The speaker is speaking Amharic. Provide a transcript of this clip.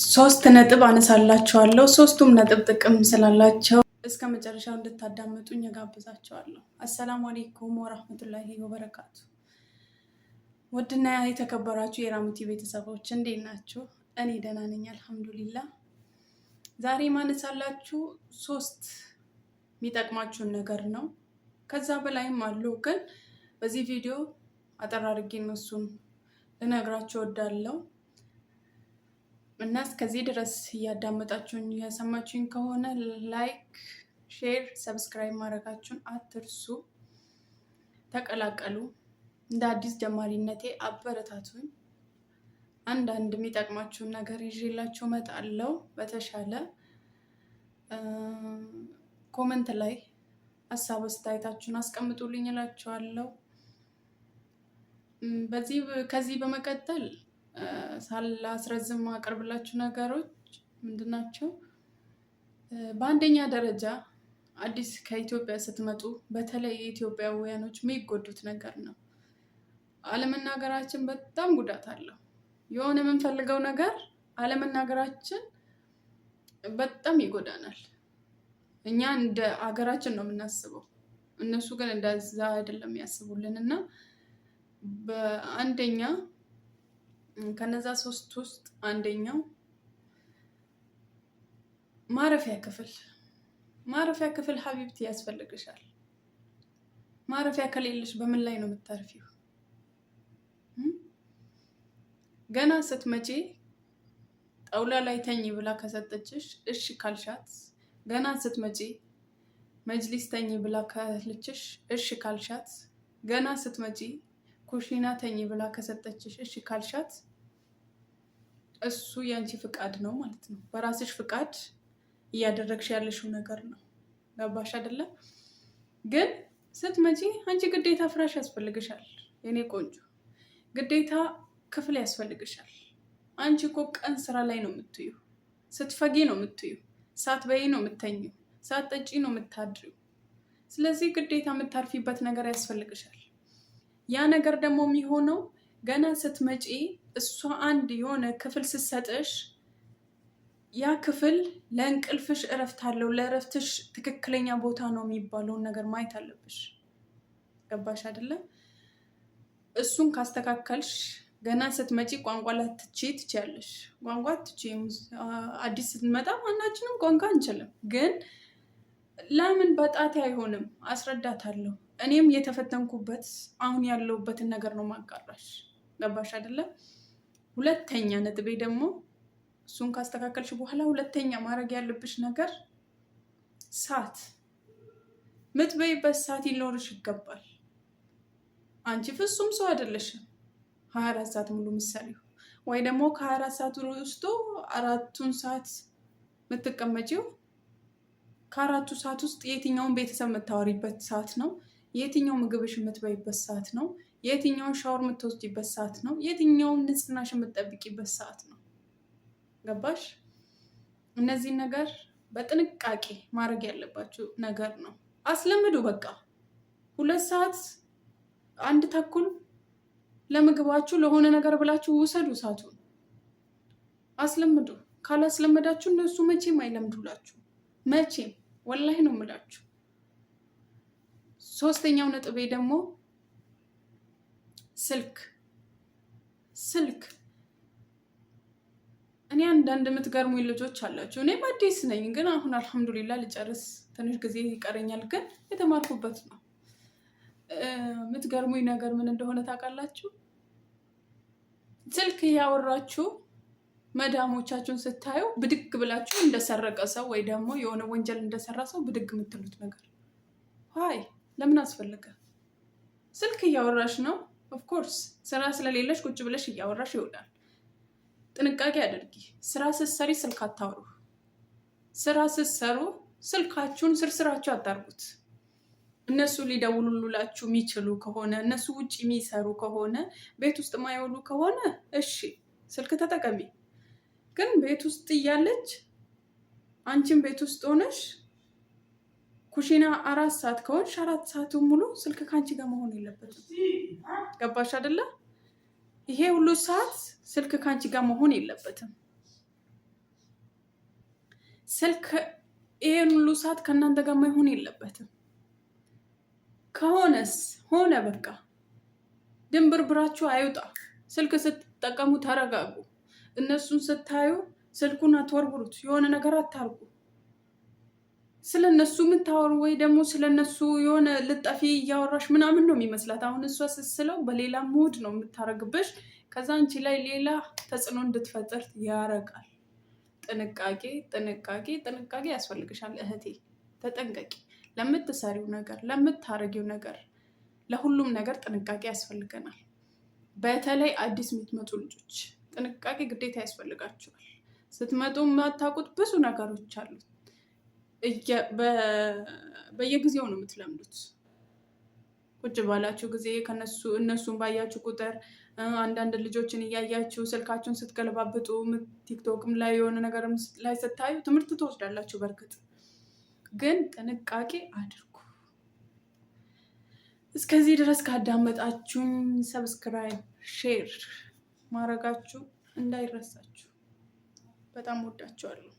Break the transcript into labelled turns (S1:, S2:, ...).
S1: ሶስት ነጥብ አነሳላችኋለሁ። ሶስቱም ነጥብ ጥቅም ስላላቸው እስከ መጨረሻው እንድታዳምጡኝ እጋብዛችኋለሁ። አሰላሙ አለይኩም ወራህመቱላሂ ወበረካቱ። ውድና የተከበራችሁ የራሙቲ ቤተሰቦች እንዴት ናችሁ? እኔ ደህና ነኝ አልሐምዱሊላህ። ዛሬ ማነሳላችሁ ሶስት የሚጠቅማችሁን ነገር ነው። ከዛ በላይም አሉ፣ ግን በዚህ ቪዲዮ አጠር አድርጌ እነሱን ልነግራችሁ እወዳለሁ። እና እስከዚህ ድረስ እያዳመጣችሁኝ እያሰማችሁኝ ከሆነ ላይክ፣ ሼር፣ ሰብስክራይብ ማድረጋችሁን አትርሱ። ተቀላቀሉ። እንደ አዲስ ጀማሪነቴ አበረታቱኝ። አንዳንድ የሚጠቅማችሁን ነገር ይዤላችሁ እመጣለሁ። በተሻለ ኮመንት ላይ ሀሳብ አስተያየታችሁን አስቀምጡልኝ እላችኋለሁ። ከዚህ በመቀጠል ሳላስረዝም አቀርብላችሁ ነገሮች ምንድናቸው? በአንደኛ ደረጃ አዲስ ከኢትዮጵያ ስትመጡ በተለይ የኢትዮጵያውያኖች የሚጎዱት ነገር ነው። አለመናገራችን በጣም ጉዳት አለው። የሆነ የምንፈልገው ነገር አለመናገራችን በጣም ይጎዳናል። እኛ እንደ አገራችን ነው የምናስበው፣ እነሱ ግን እንደዛ አይደለም ያስቡልን። እና በአንደኛ ከነዛ ሶስት ውስጥ አንደኛው ማረፊያ ክፍል ሀቢብቲ ያስፈልግሻል። ማረፊያ ከሌለሽ በምን ላይ ነው የምታርፊው? ገና ስትመጪ ጣውላ ላይ ተኝ ብላ ከሰጠችሽ እሺ ካልሻት፣ ገና ስትመጪ መጅሊስ ተኝ ብላ ካለችሽ እሺ ካልሻት፣ ገና ስትመጪ ኩሽና ተኝ ብላ ከሰጠችሽ እሺ ካልሻት፣ እሱ ያንቺ ፍቃድ ነው ማለት ነው። በራስሽ ፍቃድ እያደረግሽ ያለሽው ነገር ነው። ገባሽ አይደለ? ግን ስትመጪ አንቺ ግዴታ ፍራሽ ያስፈልግሻል። የኔ ቆንጆ ግዴታ ክፍል ያስፈልግሻል። አንቺ እኮ ቀን ስራ ላይ ነው የምትዩ፣ ስትፈጊ ነው የምትዩ፣ ሳትበይ ነው የምተኝው፣ ሳትጠጪ ነው የምታድሪው። ስለዚህ ግዴታ የምታርፊበት ነገር ያስፈልግሻል። ያ ነገር ደግሞ የሚሆነው ገና ስትመጪ እሷ አንድ የሆነ ክፍል ስትሰጥሽ ያ ክፍል ለእንቅልፍሽ እረፍት አለው፣ ለእረፍትሽ ትክክለኛ ቦታ ነው የሚባለውን ነገር ማየት አለብሽ። ገባሽ አይደለ? እሱን ካስተካከልሽ ገና ስትመጪ ቋንቋ ላትቺ ትችያለሽ። ቋንቋ አትችይም። አዲስ ስትመጣ ማናችንም ቋንቋ አንችልም። ግን ለምን በጣቴ አይሆንም? አስረዳታለሁ። እኔም የተፈተንኩበት አሁን ያለሁበትን ነገር ነው ማጋራሽ። ገባሽ አይደለ? ሁለተኛ ነጥቤ ደግሞ እሱን ካስተካከልሽ በኋላ ሁለተኛ ማድረግ ያለብሽ ነገር ሰዓት፣ ምትበይበት ሰዓት ሊኖርሽ ይገባል። አንቺ ፍጹም ሰው አይደለሽም 24 ሰዓት ሙሉ ምሳሌው፣ ወይ ደግሞ ከ24 ሰዓት ውስጡ 4ቱን ሰዓት የምትቀመጪው ከ4ቱ ሰዓት ውስጥ የትኛውን ቤተሰብ የምታወሪበት ሰዓት ነው? የትኛው ምግብሽ የምትበይበት ሰዓት ነው? የትኛውን ሻወር የምትወስጂበት ሰዓት ነው? የትኛውን ንጽህናሽ የምትጠብቂበት ሰዓት ነው? ገባሽ? እነዚህን ነገር በጥንቃቄ ማድረግ ያለባችሁ ነገር ነው። አስለምዱ። በቃ 2 ሰዓት 1 ተኩል ለምግባችሁ ለሆነ ነገር ብላችሁ ውሰዱ። ሰዓቱን አስለምዱ። ካላስለመዳችሁ እነሱ መቼም አይለምዱላችሁ። መቼም ወላሂ ነው የምላችሁ። ሶስተኛው ነጥቤ ደግሞ ስልክ። እኔ አንዳንድ የምትገርሙኝ ልጆች አላችሁ። እኔም አዲስ ነኝ፣ ግን አሁን አልሐምዱሊላህ ልጨርስ ትንሽ ጊዜ ይቀረኛል፣ ግን የተማርኩበት ነው። የምትገርሙኝ ነገር ምን እንደሆነ ታውቃላችሁ? ስልክ እያወራችሁ መዳሞቻችሁን ስታዩ ብድግ ብላችሁ እንደሰረቀ ሰው ወይ ደግሞ የሆነ ወንጀል እንደሰራ ሰው ብድግ የምትሉት ነገር ለምን አስፈለገ? ስልክ እያወራሽ ነው። ኦፍኮርስ ስራ ስለሌለሽ ቁጭ ብለሽ እያወራሽ ይውላል። ጥንቃቄ አድርጊ። ስራ ስትሰሪ ስልክ አታውሩ። ስራ ስትሰሩ ስልካችሁን ስርስራችሁ አታርጉት። እነሱ ሊደውሉላችሁ የሚችሉ ከሆነ፣ እነሱ ውጭ የሚሰሩ ከሆነ፣ ቤት ውስጥ የማይውሉ ከሆነ እሺ ስልክ ተጠቀሚ። ግን ቤት ውስጥ እያለች አንቺን ቤት ውስጥ ሆነሽ ኩሽና 4 ሰዓት ከሆንሽ 4 ሰዓቱን ሙሉ ስልክ ከአንቺ ጋር መሆን የለበትም። ገባሽ አይደለ? ይሄ ሁሉ ሰዓት ስልክ ከአንቺ ጋር መሆን የለበትም። ስልክ ይሄን ሁሉ ሰዓት ከእናንተ ጋር መሆን የለበትም። ከሆነስ ሆነ በቃ ድንብርብራችሁ አይውጣ። ስልክ ስትጠቀሙ ተረጋጉ። እነሱን ስታዩ ስልኩን አትወርውሩት፣ የሆነ ነገር አታርጉ። ስለነሱ የምታወሩ ወይ ደግሞ ስለነሱ የሆነ ልጠፊ እያወራሽ ምናምን ነው የሚመስላት። አሁን እሷ ስስለው በሌላ ሙድ ነው የምታረግብሽ። ከዛ አንቺ ላይ ሌላ ተጽዕኖ እንድትፈጥር ያረጋል። ጥንቃቄ ጥንቃቄ ጥንቃቄ ያስፈልግሻል እህቴ፣ ተጠንቀቂ። ለምትሰሪው ነገር፣ ለምታረጊው ነገር፣ ለሁሉም ነገር ጥንቃቄ ያስፈልገናል። በተለይ አዲስ የምትመጡ ልጆች ጥንቃቄ ግዴታ ያስፈልጋቸዋል። ስትመጡ የማታውቁት ብዙ ነገሮች አሉት። በየጊዜው ነው የምትለምዱት። ቁጭ ባላችሁ ጊዜ እነሱን ባያችሁ ቁጥር አንዳንድ ልጆችን እያያችሁ ስልካችሁን ስትገለባብጡ ቲክቶክም ላይ የሆነ ነገር ላይ ስታዩ ትምህርት ትወስዳላችሁ። በእርግጥ ግን ጥንቃቄ አድርጉ። እስከዚህ ድረስ ካዳመጣችሁኝ ሰብስክራይብ፣ ሼር ማድረጋችሁ እንዳይረሳችሁ። በጣም ወዳችኋለሁ።